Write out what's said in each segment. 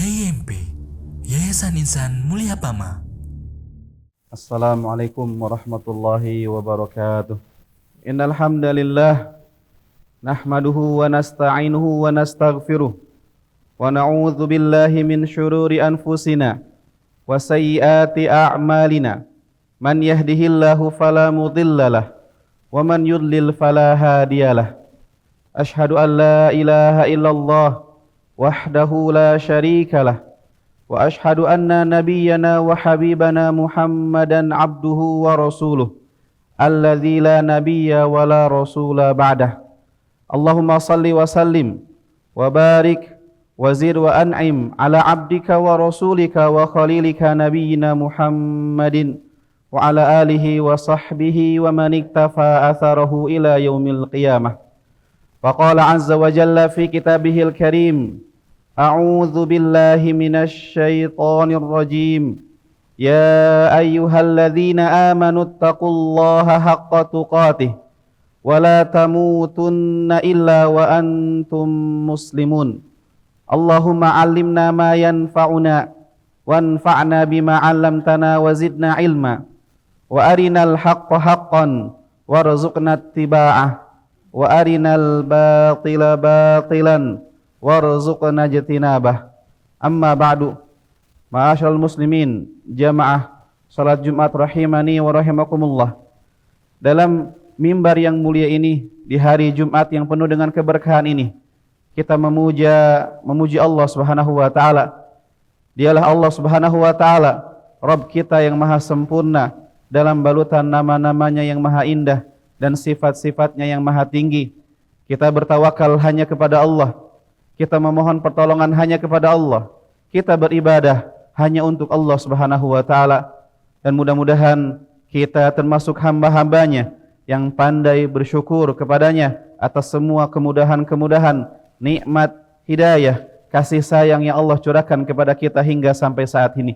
YIMP, Yayasan Insan Mulia Pama. Assalamualaikum warahmatullahi wabarakatuh. Innal hamdalillah nahmaduhu wa nasta'inuhu wa nastaghfiruh wa na'udzu billahi min syururi anfusina wa sayyiati a'malina. Man yahdihillahu fala mudhillalah wa man yudlil fala hadiyalah. Asyhadu an la ilaha illallah wahdahu la syarikalah wa ashhadu anna nabiyyana wa habibana Muhammadan abduhu wa rasuluh alladzi la nabiyya wa la rasula ba'dah. Allahumma salli wa sallim wa barik wa zid wa an'im ala abdika wa rasulika wa khalilika nabiyyina Muhammadin wa ala alihi wa sahbihi wa man iktafa atharahu ila yaumil qiyamah. Faqala azza wa jalla fi kitabihil karim, a'udzu billahi minasy syaithanir rajim. Ya ayyuhalladzina amanu taqullaha haqqa tuqatih wa la tamutunna illa wa antum muslimun. Allahumma 'allimna ma yanfa'una wanfa'na bima 'allamtana wa zidna ilma wa arinal haqqa haqqan warzuqna ittiba'ah wa arinal batila batilan warzuqna ijtinabah. Amma ba'du. Ma'asyiral muslimin, jamaah salat Jumat rahimani wa rahimakumullah. Dalam mimbar yang mulia ini, di hari Jumat yang penuh dengan keberkahan ini, kita memuji Allah Subhanahu wa taala. Dialah Allah Subhanahu wa taala, Rabb kita yang maha sempurna dalam balutan nama-namanya yang maha indah dan sifat-sifatnya yang maha tinggi. Kita bertawakal hanya kepada Allah. Kita memohon pertolongan hanya kepada Allah. Kita beribadah hanya untuk Allah Subhanahu wa taala. Dan mudah-mudahan kita termasuk hamba-hambanya yang pandai bersyukur kepadanya atas semua kemudahan-kemudahan, nikmat, hidayah, kasih sayang yang Allah curahkan kepada kita hingga sampai saat ini.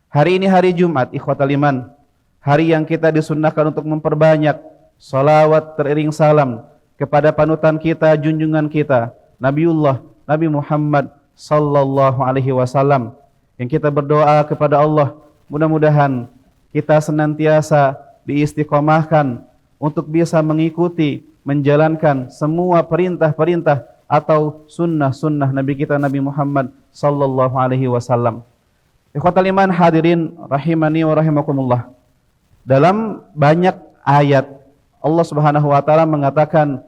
Hari ini hari Jumat, ikhwatal iman, hari yang kita disunnahkan untuk memperbanyak salawat teriring salam kepada panutan kita, junjungan kita, Nabi Muhammad sallallahu alaihi wasallam, yang kita berdoa kepada Allah mudah-mudahan kita senantiasa diistiqomahkan untuk bisa mengikuti, menjalankan semua perintah-perintah atau sunnah-sunnah Nabi kita Nabi Muhammad sallallahu alaihi wasallam. Ikhwatal iman hadirin rahimani wa rahimakumullah. Dalam banyak ayat Allah Subhanahu wa taala mengatakan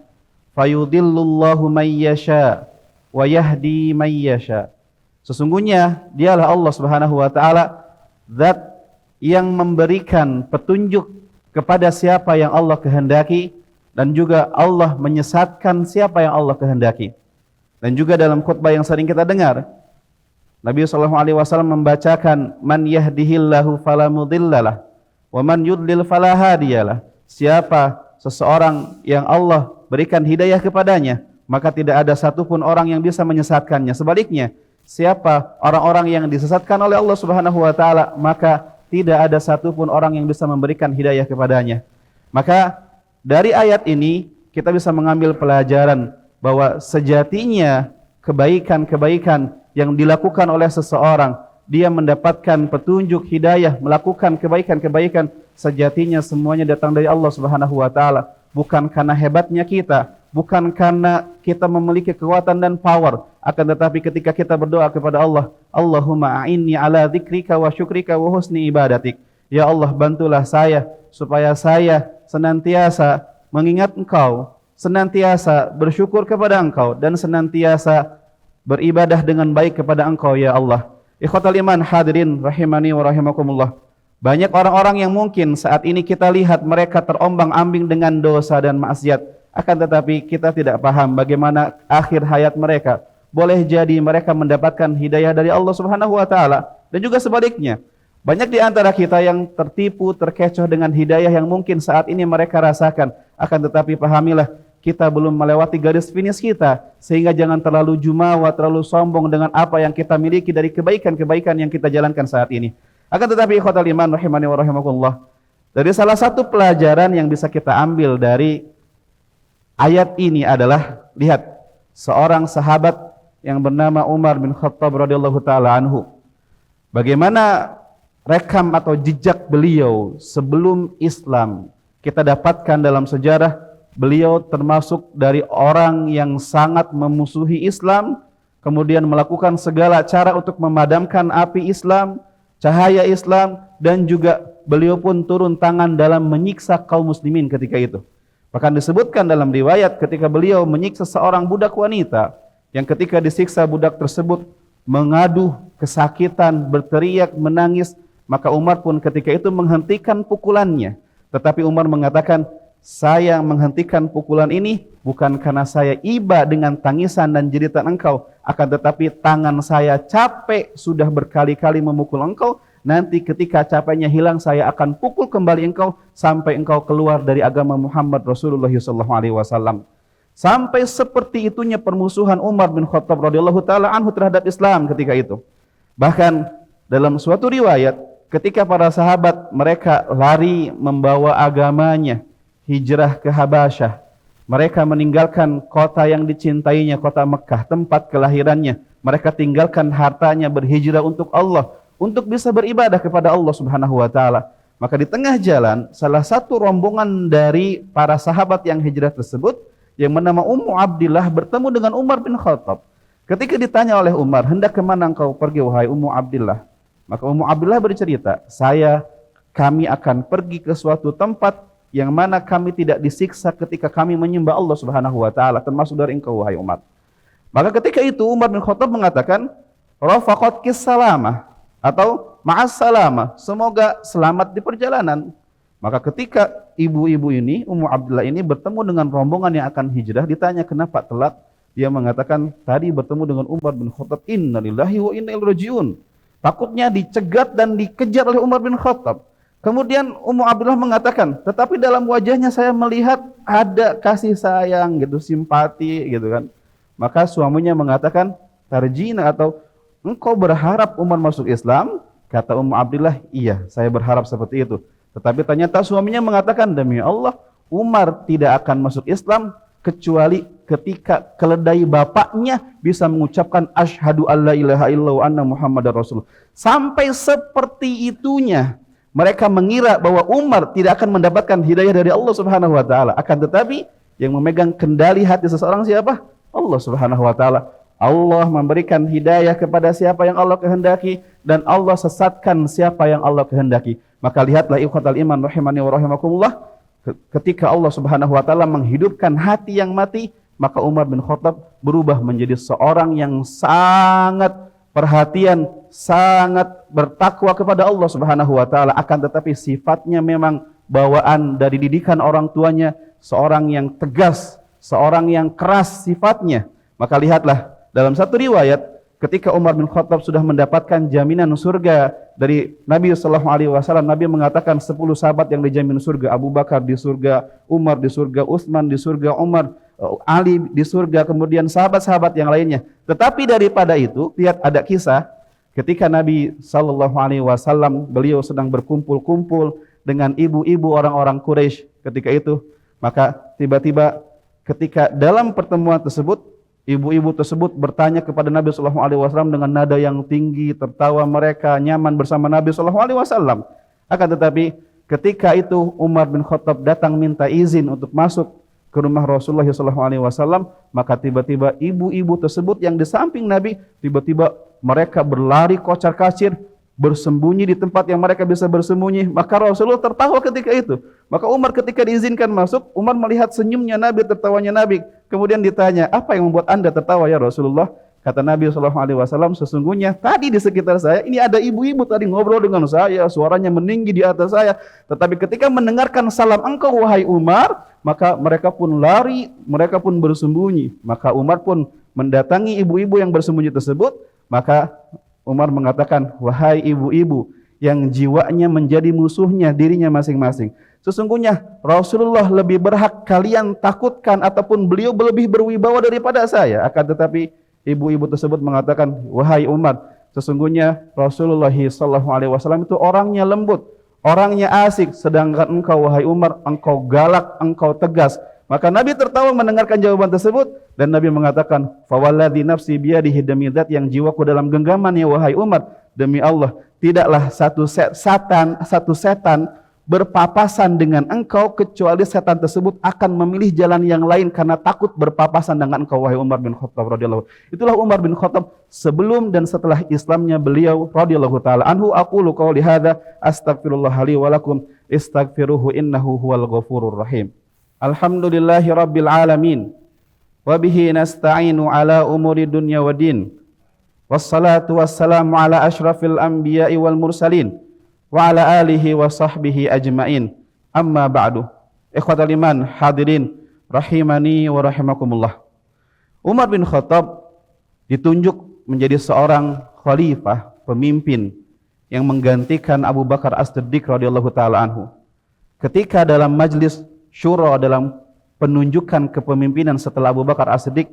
fayudillullahu may yasha wa yahdi may yasha. Sesungguhnya dialah Allah Subhanahu wa taala zat yang memberikan petunjuk kepada siapa yang Allah kehendaki, dan juga Allah menyesatkan siapa yang Allah kehendaki. Dan juga dalam khutbah yang sering kita dengar, Nabi sallallahu alaihi wasallam membacakan man yahdihillahu fala mudhillalah wa man yudlil fala hadiyalah. Siapa seseorang yang Allah berikan hidayah kepadanya, maka tidak ada satupun orang yang bisa menyesatkannya. Sebaliknya, siapa orang-orang yang disesatkan oleh Allah Subhanahu wa taala, maka tidak ada satupun orang yang bisa memberikan hidayah kepadanya. Maka dari ayat ini kita bisa mengambil pelajaran bahwa sejatinya kebaikan-kebaikan yang dilakukan oleh seseorang, dia mendapatkan petunjuk hidayah melakukan kebaikan-kebaikan, sejatinya semuanya datang dari Allah Subhanahu wa taala, bukan karena hebatnya kita, bukan karena kita memiliki kekuatan dan power, akan tetapi ketika kita berdoa kepada Allah, Allahumma a'inni ala dzikrika wa syukrika wa husni ibadatik. Ya Allah, bantulah saya supaya saya senantiasa mengingat Engkau, senantiasa bersyukur kepada Engkau, dan senantiasa beribadah dengan baik kepada Engkau ya Allah. Ikhwatal iman hadirin rahimani wa rahimakumullah. Banyak orang-orang yang mungkin saat ini kita lihat mereka terombang-ambing dengan dosa dan maksiat, akan tetapi kita tidak paham bagaimana akhir hayat mereka. Boleh jadi mereka mendapatkan hidayah dari Allah Subhanahu wa taala, dan juga sebaliknya. Banyak di antara kita yang tertipu, terkecoh dengan hidayah yang mungkin saat ini mereka rasakan, akan tetapi pahamilah, kita belum melewati garis finish kita, sehingga jangan terlalu jumawa, terlalu sombong dengan apa yang kita miliki dari kebaikan-kebaikan yang kita jalankan saat ini. Akan tetapi ikhwatal iman rahimani wa rahimakumullah, dari salah satu pelajaran yang bisa kita ambil dari ayat ini adalah, lihat, seorang sahabat yang bernama Umar bin Khattab radhiyallahu taala anhu. Bagaimana rekam atau jejak beliau sebelum Islam? Kita dapatkan dalam sejarah beliau termasuk dari orang yang sangat memusuhi Islam, kemudian melakukan segala cara untuk memadamkan api Islam, cahaya Islam, dan juga beliau pun turun tangan dalam menyiksa kaum muslimin ketika itu. Bahkan disebutkan dalam riwayat ketika beliau menyiksa seorang budak wanita, yang ketika disiksa budak tersebut mengadu kesakitan, berteriak, menangis, maka Umar pun ketika itu menghentikan pukulannya. Tetapi Umar mengatakan, saya menghentikan pukulan ini bukan karena saya iba dengan tangisan dan jeritan engkau, akan tetapi tangan saya capek sudah berkali-kali memukul engkau. Nanti ketika capeknya hilang, saya akan pukul kembali engkau sampai engkau keluar dari agama Muhammad Rasulullah SAW. Sampai seperti itunya permusuhan Umar bin Khattab radhiyallahu taala anhu terhadap Islam ketika itu. Bahkan dalam suatu riwayat, ketika para sahabat mereka lari membawa agamanya, hijrah ke Habasyah, mereka meninggalkan kota yang dicintainya, kota Mekah, tempat kelahirannya. Mereka tinggalkan hartanya, berhijrah untuk Allah, untuk bisa beribadah kepada Allah Subhanahu wa taala. Maka di tengah jalan, salah satu rombongan dari para sahabat yang hijrah tersebut, yang bernama Ummu Abdillah, bertemu dengan Umar bin Khattab. Ketika ditanya oleh Umar, hendak kemana engkau pergi wahai Ummu Abdillah? Maka Ummu Abdillah bercerita, kami akan pergi ke suatu tempat yang mana kami tidak disiksa ketika kami menyembah Allah Subhanahu wa taala, termasuk dari engkau wahai Umar. Maka ketika itu Umar bin Khattab mengatakan, rafaqatkis salamah, atau ma'as salamah, semoga selamat di perjalanan. Maka ketika ibu-ibu ini, Ummu Abdillah ini bertemu dengan rombongan yang akan hijrah, ditanya kenapa telat, dia mengatakan tadi bertemu dengan Umar bin Khattab, innalillahi wa inna ilaihi rajiun. Takutnya dicegat dan dikejar oleh Umar bin Khattab. Kemudian Ummu Abdillah mengatakan, tetapi dalam wajahnya saya melihat ada kasih sayang gitu, simpati gitu kan. Maka suaminya mengatakan, tarjina, atau engkau berharap Umar masuk Islam? Kata Ummu Abdillah, iya, saya berharap seperti itu. Tetapi ternyata suaminya mengatakan, demi Allah, Umar tidak akan masuk Islam kecuali ketika keledai bapaknya bisa mengucapkan asyhadu alla ilaha illallah wa anna muhammadar rasul. Sampai seperti itunya mereka mengira bahwa Umar tidak akan mendapatkan hidayah dari Allah Subhanahu wa taala. Akan tetapi yang memegang kendali hati seseorang siapa? Allah Subhanahu wa taala. Allah memberikan hidayah kepada siapa yang Allah kehendaki, dan Allah sesatkan siapa yang Allah kehendaki. Maka lihatlah ikhwatal iman rahimani wa rahimakumullah, ketika Allah Subhanahu wa taala menghidupkan hati yang mati, maka Umar bin Khattab berubah menjadi seorang yang sangat perhatian, sangat bertakwa kepada Allah Subhanahu wa taala. Akan tetapi sifatnya memang bawaan dari didikan orang tuanya, seorang yang tegas, seorang yang keras sifatnya. Maka lihatlah dalam satu riwayat, ketika Umar bin Khattab sudah mendapatkan jaminan surga dari Nabi SAW, Nabi mengatakan 10 sahabat yang dijamin surga. Abu Bakar di surga, Umar di surga, Utsman di surga, Ali di surga, kemudian sahabat-sahabat yang lainnya. Tetapi daripada itu, lihat ada kisah ketika Nabi SAW, beliau sedang berkumpul-kumpul dengan ibu-ibu orang-orang Quraisy ketika itu. Maka tiba-tiba ketika dalam pertemuan tersebut, ibu-ibu tersebut bertanya kepada Nabi SAW dengan nada yang tinggi, tertawa mereka, nyaman bersama Nabi SAW. Akan tetapi ketika itu Umar bin Khattab datang minta izin untuk masuk ke rumah Rasulullah SAW, maka tiba-tiba ibu-ibu tersebut yang di samping Nabi, tiba-tiba mereka berlari kocar-kacir, bersembunyi di tempat yang mereka bisa bersembunyi. Maka Rasulullah tertawa ketika itu. Maka Umar ketika diizinkan masuk, Umar melihat senyumnya Nabi, tertawanya Nabi. Kemudian ditanya, apa yang membuat anda tertawa ya Rasulullah? Kata Nabi SAW, sesungguhnya tadi di sekitar saya, ini ada ibu-ibu tadi ngobrol dengan saya, suaranya meninggi di atas saya. Tetapi ketika mendengarkan salam engkau wahai Umar, maka mereka pun lari, mereka pun bersembunyi. Maka Umar pun mendatangi ibu-ibu yang bersembunyi tersebut. Maka Umar mengatakan, wahai ibu-ibu yang jiwanya menjadi musuhnya dirinya masing-masing, sesungguhnya Rasulullah lebih berhak kalian takutkan, ataupun beliau lebih berwibawa daripada saya. Akan tetapi ibu-ibu tersebut mengatakan, wahai Umar, sesungguhnya Rasulullah SAW itu orangnya lembut, orangnya asik, sedangkan engkau wahai Umar, engkau galak, engkau tegas. Maka Nabi tertawa mendengarkan jawaban tersebut dan Nabi mengatakan, "Fawalladzi nafsi biyadihi, demi zat yang jiwaku dalam genggamannya wahai Umar, demi Allah, tidaklah satu setan berpapasan dengan engkau kecuali setan tersebut akan memilih jalan yang lain karena takut berpapasan dengan engkau wahai Umar bin Khattab radhiyallahu." Itulah Umar bin Khattab sebelum dan setelah Islamnya beliau radhiyallahu taala anhu. Aqulu qouli hadza astaghfirullah li wa lakum istaghfiruhu innahu huwal ghafurur rahim. Alhamdulillahi rabbil alamin wa bihi nasta'inu ala umuri dunya waddin. Wassalatu wassalamu ala asyrafil anbiya'i wal mursalin wa ala alihi wa sahbihi ajmain. Amma ba'du. Ikhwatal iman, hadirin rahimani wa rahimakumullah. Umar bin Khattab ditunjuk menjadi seorang khalifah, pemimpin yang menggantikan Abu Bakar As-Siddiq radhiyallahu taala anhu. Ketika dalam majlis syura, dalam penunjukan kepemimpinan setelah Abu Bakar As-Siddiq,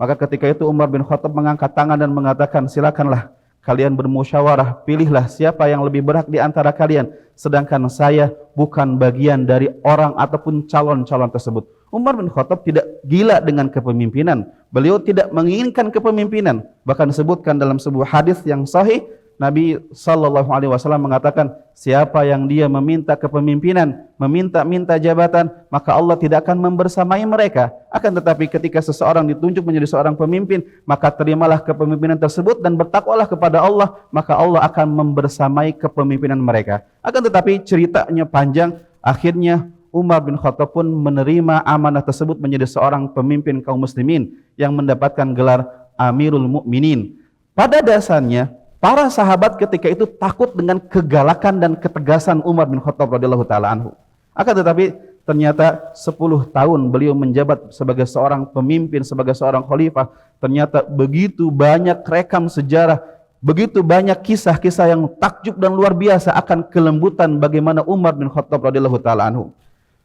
maka ketika itu Umar bin Khattab mengangkat tangan dan mengatakan, silakanlah kalian bermusyawarah, pilihlah siapa yang lebih berhak di antara kalian, sedangkan saya bukan bagian dari orang ataupun calon-calon tersebut. Umar bin Khattab tidak gila dengan kepemimpinan. Beliau tidak menginginkan kepemimpinan. Bahkan disebutkan dalam sebuah hadis yang sahih, Nabi SAW mengatakan, siapa yang dia meminta kepemimpinan, meminta jabatan, maka Allah tidak akan membersamai mereka. Akan tetapi ketika seseorang ditunjuk menjadi seorang pemimpin, maka terimalah kepemimpinan tersebut dan bertakwalah kepada Allah, maka Allah akan membersamai kepemimpinan mereka. Akan tetapi ceritanya panjang, akhirnya Umar bin Khattab pun menerima amanah tersebut menjadi seorang pemimpin kaum muslimin yang mendapatkan gelar Amirul Mukminin. Pada dasarnya, para sahabat ketika itu takut dengan kegalakan dan ketegasan Umar bin Khattab radhiyallahu taala anhu. Akan tetapi ternyata 10 tahun beliau menjabat sebagai seorang pemimpin, sebagai seorang khalifah, ternyata begitu banyak rekam sejarah, begitu banyak kisah-kisah yang takjub dan luar biasa akan kelembutan bagaimana Umar bin Khattab radhiyallahu taala anhu.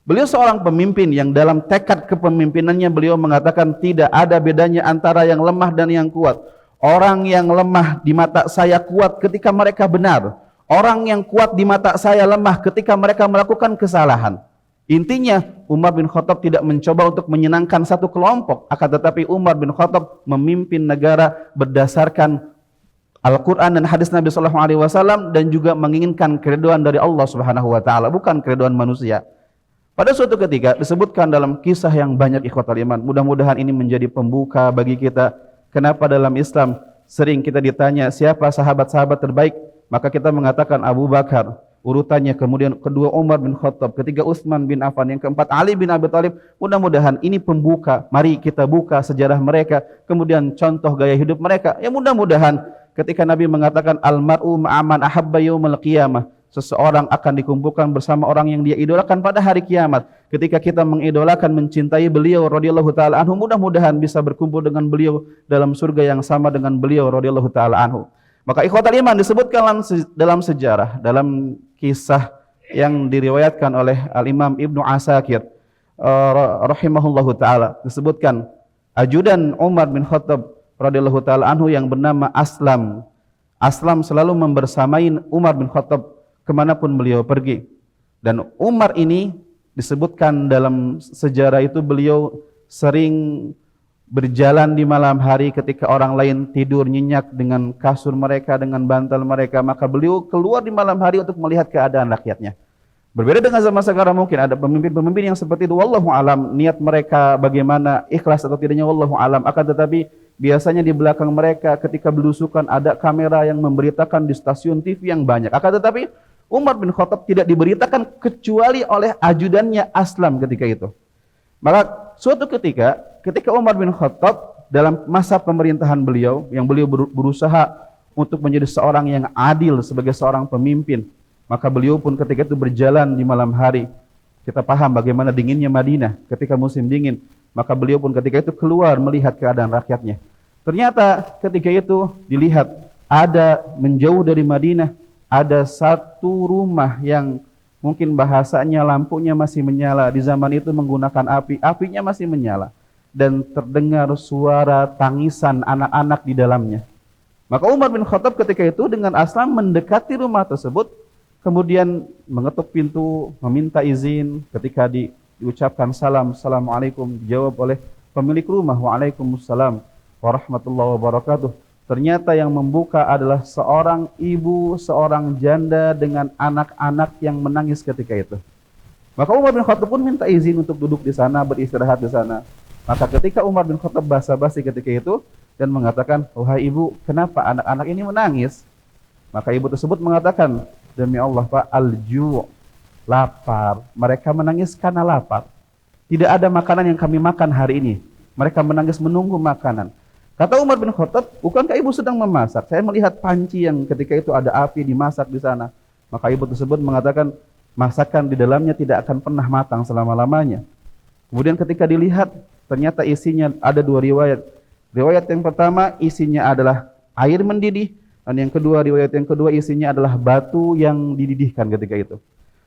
Beliau seorang pemimpin yang dalam tekad kepemimpinannya beliau mengatakan tidak ada bedanya antara yang lemah dan yang kuat. Orang yang lemah di mata saya kuat ketika mereka benar. Orang yang kuat di mata saya lemah ketika mereka melakukan kesalahan. Intinya Umar bin Khattab tidak mencoba untuk menyenangkan satu kelompok, akan tetapi Umar bin Khattab memimpin negara berdasarkan Al-Quran dan hadis Nabi SAW dan juga menginginkan keridhaan dari Allah Subhanahu Wa Taala, bukan keridhaan manusia. Pada suatu ketika disebutkan dalam kisah yang banyak ikhwatal iman. Mudah-mudahan ini menjadi pembuka bagi kita. Kenapa dalam Islam sering kita ditanya siapa sahabat-sahabat terbaik, maka kita mengatakan Abu Bakar, urutannya kemudian kedua Umar bin Khattab, ketiga Utsman bin Affan, yang keempat Ali bin Abi Thalib. Mudah-mudahan ini pembuka. Mari kita buka sejarah mereka, kemudian contoh gaya hidup mereka. Ya mudah-mudahan ketika Nabi mengatakan al-mar'u ma'aman ahabba yaumil qiyamah, seseorang akan dikumpulkan bersama orang yang dia idolakan pada hari kiamat. Ketika kita mengidolakan, mencintai beliau radhiyallahu taala anhu, mudah-mudahan bisa berkumpul dengan beliau dalam surga yang sama dengan beliau radhiyallahu taala anhu. Maka ikhwatal iman disebutkan dalam sejarah, dalam kisah yang diriwayatkan oleh Al-Imam Ibnu Asakir rahimahullahu taala, disebutkan ajudan Umar bin Khattab radhiyallahu taala anhu yang bernama Aslam. Aslam selalu membersamai Umar bin Khattab kemanapun beliau pergi. Dan Umar ini disebutkan dalam sejarah itu beliau sering berjalan di malam hari ketika orang lain tidur nyenyak dengan kasur mereka, dengan bantal mereka, maka beliau keluar di malam hari untuk melihat keadaan rakyatnya. Berbeda dengan zaman sekarang, mungkin ada pemimpin-pemimpin yang seperti itu, wallahu alam, niat mereka bagaimana, ikhlas atau tidaknya wallahu alam. Akan tetapi biasanya di belakang mereka ketika belusukan ada kamera yang memberitakan di stasiun TV yang banyak. Akan tetapi Umar bin Khattab tidak diberitakan kecuali oleh ajudannya Aslam ketika itu. Maka suatu ketika Umar bin Khattab dalam masa pemerintahan beliau, yang beliau berusaha untuk menjadi seorang yang adil sebagai seorang pemimpin, maka beliau pun ketika itu berjalan di malam hari. Kita paham bagaimana dinginnya Madinah ketika musim dingin, maka beliau pun ketika itu keluar melihat keadaan rakyatnya. Ternyata ketika itu dilihat ada menjauh dari Madinah ada satu rumah yang mungkin bahasanya lampunya masih menyala. Di zaman itu menggunakan api, apinya masih menyala. Dan terdengar suara tangisan anak-anak di dalamnya. Maka Umar bin Khattab ketika itu dengan Aslam mendekati rumah tersebut, kemudian mengetuk pintu, meminta izin. Ketika diucapkan salam, assalamualaikum, dijawab oleh pemilik rumah, waalaikumsalam warahmatullahi wabarakatuh. Ternyata yang membuka adalah seorang ibu, seorang janda dengan anak-anak yang menangis ketika itu. Maka Umar bin Khattab pun minta izin untuk duduk di sana, beristirahat di sana. Maka ketika Umar bin Khattab basa-basi ketika itu dan mengatakan, wahai ibu, kenapa anak-anak ini menangis? Maka ibu tersebut mengatakan, demi Allah Pak, al-ju', lapar. Mereka menangis karena lapar. Tidak ada makanan yang kami makan hari ini. Mereka menangis menunggu makanan. Kata Umar bin Khattab, bukankah ibu sedang memasak? Saya melihat panci yang ketika itu ada api dimasak di sana. Maka ibu tersebut mengatakan, masakan di dalamnya tidak akan pernah matang selama-lamanya. Kemudian ketika dilihat, ternyata isinya ada dua riwayat. Riwayat yang pertama isinya adalah air mendidih. Dan yang kedua, riwayat yang kedua isinya adalah batu yang dididihkan ketika itu.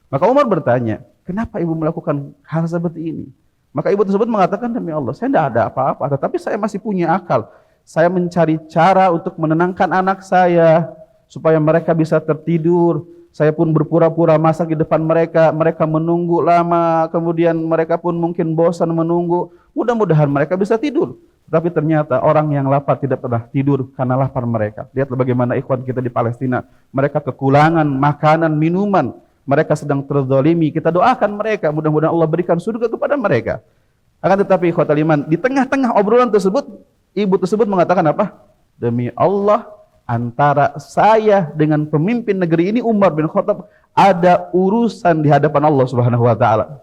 Maka Umar bertanya, kenapa ibu melakukan hal seperti ini? Maka ibu tersebut mengatakan, demi Allah, saya tidak ada apa-apa, tetapi saya masih punya akal. Saya mencari cara untuk menenangkan anak saya, supaya mereka bisa tertidur. Saya pun berpura-pura masak di depan mereka, mereka menunggu lama, kemudian mereka pun mungkin bosan menunggu. Mudah-mudahan mereka bisa tidur. Tapi ternyata orang yang lapar tidak pernah tidur karena lapar mereka. Lihatlah bagaimana ikhwan kita di Palestina. Mereka kekurangan makanan, minuman. Mereka sedang terzalimi. Kita doakan mereka. Mudah-mudahan Allah berikan surga kepada mereka. Akan tetapi ikhwatal iman, di tengah-tengah obrolan tersebut, ibu tersebut mengatakan apa? Demi Allah, antara saya dengan pemimpin negeri ini, Umar bin Khattab, ada urusan di hadapan Allah Subhanahu wa taala.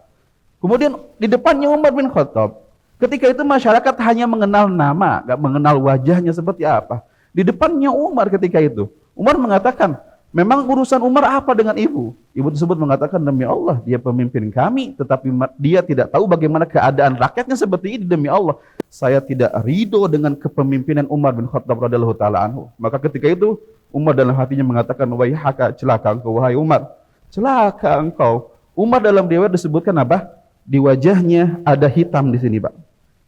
Kemudian di depannya Umar bin Khattab, ketika itu masyarakat hanya mengenal nama, gak mengenal wajahnya seperti apa. Di depannya Umar ketika itu, Umar mengatakan, memang urusan Umar apa dengan ibu? Ibu tersebut mengatakan, demi Allah, dia pemimpin kami, tetapi dia tidak tahu bagaimana keadaan rakyatnya seperti ini. Demi Allah, saya tidak ridho dengan kepemimpinan Umar bin Khattab radhiyallahu taala anhu. Maka ketika itu, Umar dalam hatinya mengatakan, waihaka, celaka engkau, wahai Umar. Celaka engkau. Umar dalam riwayat disebutkan apa? Di wajahnya ada hitam di sini, Pak.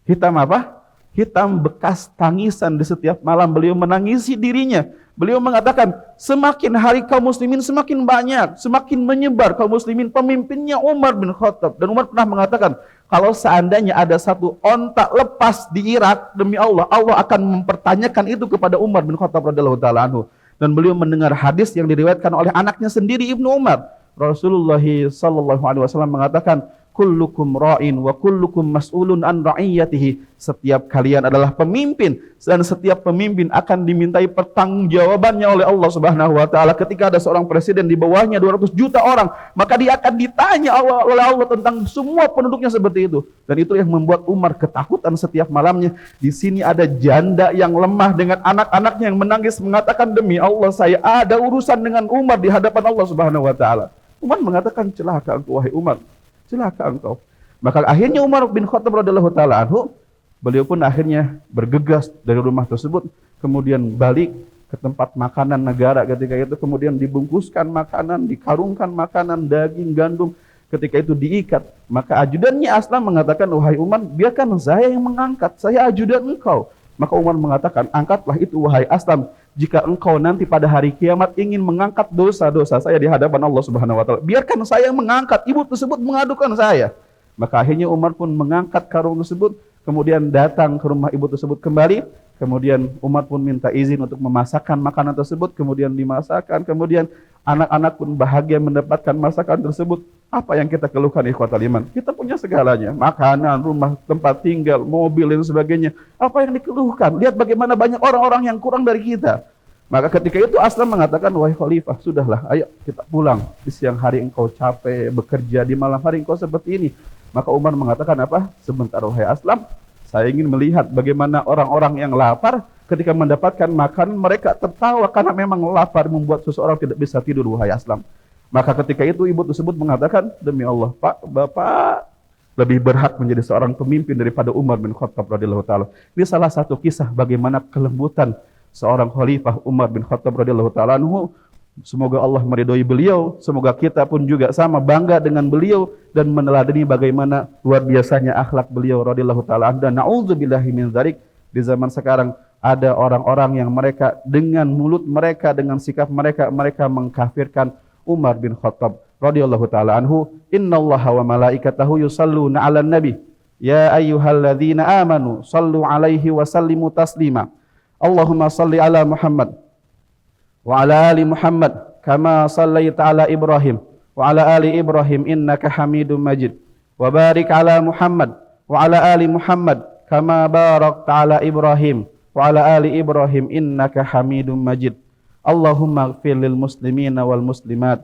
Hitam apa? Hitam bekas tangisan di setiap malam beliau menangisi dirinya. Beliau mengatakan, semakin hari kaum muslimin semakin banyak, semakin menyebar kaum muslimin, pemimpinnya Umar bin Khattab. Dan Umar pernah mengatakan, kalau seandainya ada satu onta lepas di Irak, demi Allah, Allah akan mempertanyakan itu kepada Umar bin Khattab radhiyallahu taala anhu. Dan beliau mendengar hadis yang diriwayatkan oleh anaknya sendiri Ibnu Umar. Rasulullah sallallahu alaihi wasallam mengatakan, kullukum ra'in wa kullukum mas'ulun an ra'iyatihi. Setiap kalian adalah pemimpin dan setiap pemimpin akan dimintai pertanggungjawabannya oleh Allah Subhanahu wa taala. Ketika ada seorang presiden di bawahnya 200 juta orang, maka dia akan ditanya oleh Allah tentang semua penduduknya seperti itu. Dan itu yang membuat Umar ketakutan setiap malamnya. Di sini ada janda yang lemah dengan anak-anaknya yang menangis mengatakan, demi Allah, saya ada urusan dengan Umar di hadapan Allah Subhanahu wa taala. Umar mengatakan, celaka engkau wahai Umar. Celaka engkau. Maka akhirnya Umar bin Khattab radhiyallahu taala anhu, beliau pun akhirnya bergegas dari rumah tersebut, kemudian balik ke tempat makanan negara ketika itu, kemudian dibungkuskan makanan, dikarungkan makanan, daging, gandum, ketika itu diikat. Maka ajudannya Aslam mengatakan, wahai Umar, biarkan saya yang mengangkat, saya ajudan engkau. Maka Umar mengatakan, angkatlah itu wahai Aslam, jika engkau nanti pada hari kiamat ingin mengangkat dosa-dosa saya di hadapan Allah Subhanahu wa taala, biarkan saya yang mengangkat. Ibu tersebut mengadukan saya. Maka akhirnya Umar pun mengangkat karung tersebut, kemudian datang ke rumah ibu tersebut kembali, kemudian Umar pun minta izin untuk memasakkan makanan tersebut, kemudian dimasakkan, kemudian anak-anak pun bahagia mendapatkan masakan tersebut. Apa yang kita keluhkan ikhwatal iman? Kita punya segalanya, makanan, rumah, tempat tinggal, mobil dan sebagainya. Apa yang dikeluhkan? Lihat bagaimana banyak orang-orang yang kurang dari kita. Maka ketika itu Aslam mengatakan, wahai khalifah, sudahlah, ayo kita pulang. Di siang hari engkau capek bekerja, di malam hari engkau seperti ini. Maka Umar mengatakan apa? Sebentar wahai Aslam, saya ingin melihat bagaimana orang-orang yang lapar ketika mendapatkan makanan mereka tertawa karena memang lapar membuat seseorang tidak bisa tidur wahai Aslam. Maka ketika itu ibu tersebut mengatakan, demi Allah, Pak, Bapak lebih berhak menjadi seorang pemimpin daripada Umar bin Khattab radhiyallahu taala. Ini salah satu kisah bagaimana kelembutan seorang khalifah Umar bin Khattab radhiyallahu taala anhu. Semoga Allah meridhoi beliau, semoga kita pun juga sama bangga dengan beliau dan meneladani bagaimana luar biasanya akhlak beliau radhiyallahu taala anhu. Dan naudzubillahi min dzalik, di zaman sekarang ada orang-orang yang mereka dengan mulut mereka, dengan sikap mereka, mereka mengkafirkan Umar bin Khattab radhiyallahu taala anhu, innallaha wa malaikatahu yusalluna 'alan nabi ya ayyuhalladzina amanu sallu 'alaihi wa sallimu taslima. Allahumma salli ala Muhammad wa ala ali Muhammad kama sallaita ala Ibrahim wa ala ali Ibrahim innaka Hamidum Majid. Wa barik ala Muhammad wa ala ali Muhammad kama barakta ala Ibrahim wa ala ali Ibrahim innaka Hamidum Majid. Allahumma ighfir lil muslimina wal muslimat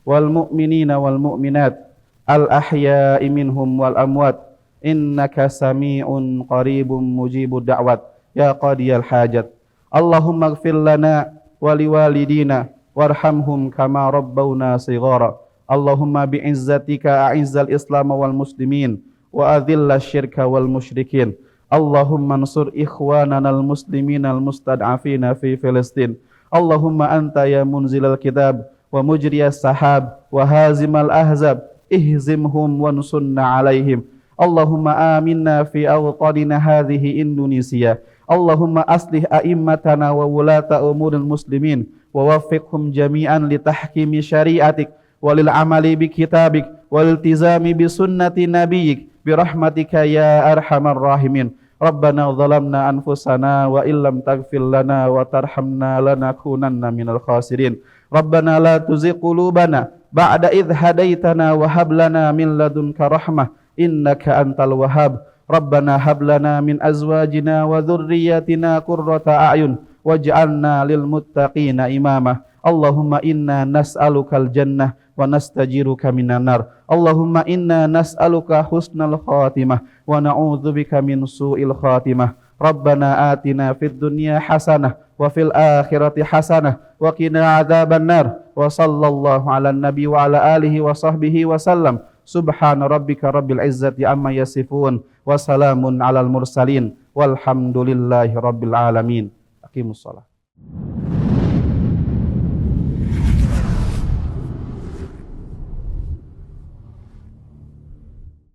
wal mu'minina wal mu'minat al ahya'i minhum wal amwat innaka sami'un qaribun mujibud da'wat ya qadiyal hajat. Allahumma ighfir lana wa liwalidina warhamhum kama rabbawna shighara. Allahumma bi'izzatika a'izzal islam wal muslimin wa adhillash syirka wal musyrikin. Allahumma ansur ikhwanana al muslimin al mustad'afina fi Filistin. Allahumma anta ya munzilal kitab wa mujriyas sahab wa hazimal ahzab ihzimhum wansunna alaihim. Allahumma aminna fi awtanina hadhihi Indonesia. Allahumma aslih a'immatana wa wulata umuril muslimin wa waffiqhum jami'an li tahkimi syariatik walil amali bi kitabik wal iltizami bi sunnati nabiyyik bi rahmatika ya arhamar rahimin. Rabbana zalamna anfusana wa illam taghfir lana wa tarhamna lanakunanna minal khasirin. Rabbana la tuzigh qulubana ba'da idh hadaitana wa hab lana min ladunka rahmah innaka antal wahhab. Rabbana hab lana min azwajina wa dhurriyyatina qurrata a'yun waj'alna lil muttaqina imama. Allahumma inna nas'alukal jannah wa nastajiruka minan nar. Allahumma inna nas'aluka husnal khatimah wa na'udzubika min su'il khatimah. Rabbana atina fid dunya hasanah wa fil akhirati hasanah wa qina adzaban nar. Wa sallallahu ala nabi wa ala alihi wa sahbihi wa sallam. Subhana rabbika rabbil izzati amma yasifun wa salamun alal mursalin walhamdulillahi rabbil alamin. Aqimus shalah.